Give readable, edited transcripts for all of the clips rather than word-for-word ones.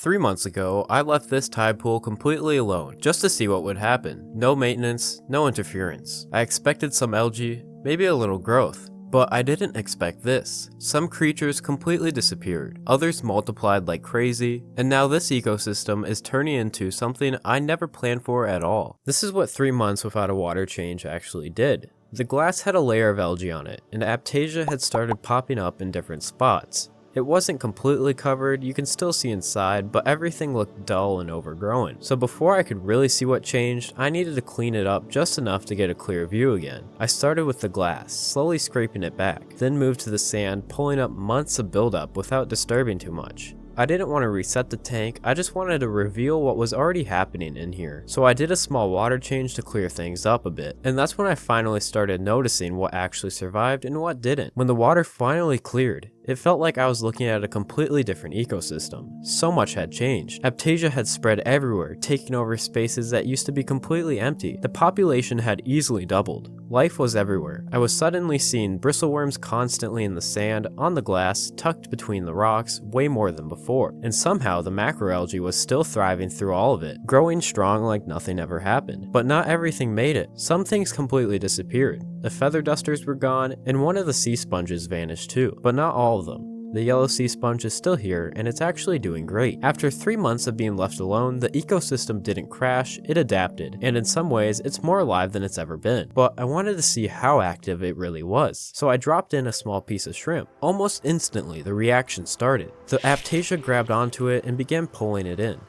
3 months ago, I left this tide pool completely alone, just to see what would happen. No maintenance, no interference. I expected some algae, maybe a little growth. But I didn't expect this. Some creatures completely disappeared, others multiplied like crazy, and now this ecosystem is turning into something I never planned for at all. This is what 3 months without a water change actually did. The glass had a layer of algae on it, and aiptasia had started popping up in different spots. It wasn't completely covered, you can still see inside, but everything looked dull and overgrown. So before I could really see what changed, I needed to clean it up just enough to get a clear view again. I started with the glass, slowly scraping it back, then moved to the sand, pulling up months of buildup without disturbing too much. I didn't want to reset the tank, I just wanted to reveal what was already happening in here. So I did a small water change to clear things up a bit, and that's when I finally started noticing what actually survived and what didn't. When the water finally cleared, it felt like I was looking at a completely different ecosystem. So much had changed. Aiptasia had spread everywhere, taking over spaces that used to be completely empty. The population had easily doubled. Life was everywhere. I was suddenly seeing bristleworms constantly in the sand, on the glass, tucked between the rocks, way more than before. And somehow the macroalgae was still thriving through all of it, growing strong like nothing ever happened. But not everything made it. Some things completely disappeared. The feather dusters were gone, and one of the sea sponges vanished too, but not all of them. The yellow sea sponge is still here, and it's actually doing great. After 3 months of being left alone, the ecosystem didn't crash, it adapted, and in some ways, it's more alive than it's ever been. But I wanted to see how active it really was, so I dropped in a small piece of shrimp. Almost instantly, the reaction started. The aiptasia grabbed onto it and began pulling it in.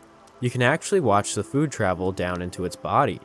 You can actually watch the food travel down into its body.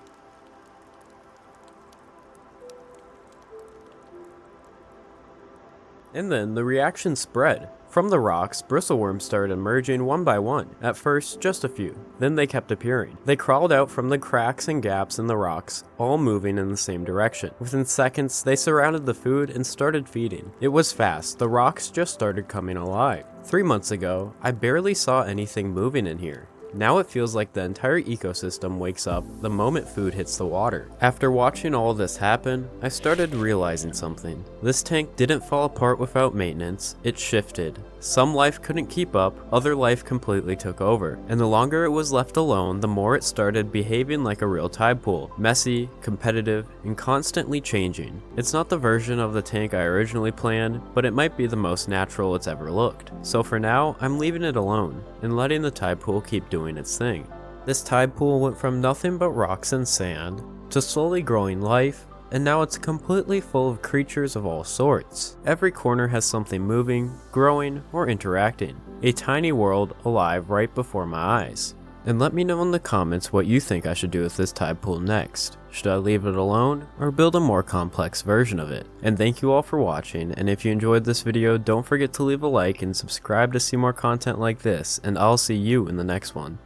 And then the reaction spread. From the rocks, bristleworms started emerging one by one. At first, just a few. Then they kept appearing. They crawled out from the cracks and gaps in the rocks, all moving in the same direction. Within seconds, they surrounded the food and started feeding. It was fast. The rocks just started coming alive. 3 months ago, I barely saw anything moving in here. Now it feels like the entire ecosystem wakes up the moment food hits the water. After watching all this happen, I started realizing something. This tank didn't fall apart without maintenance, it shifted. Some life couldn't keep up, other life completely took over. And the longer it was left alone, the more it started behaving like a real tide pool. Messy, competitive, and constantly changing. It's not the version of the tank I originally planned, but it might be the most natural it's ever looked. So for now, I'm leaving it alone, and letting the tide pool keep doing its thing. This tide pool went from nothing but rocks and sand, to slowly growing life, and now it's completely full of creatures of all sorts. Every corner has something moving, growing, or interacting. A tiny world alive right before my eyes. And let me know in the comments what you think I should do with this tide pool next. Should I leave it alone, or build a more complex version of it? And thank you all for watching, and if you enjoyed this video, don't forget to leave a like and subscribe to see more content like this, and I'll see you in the next one.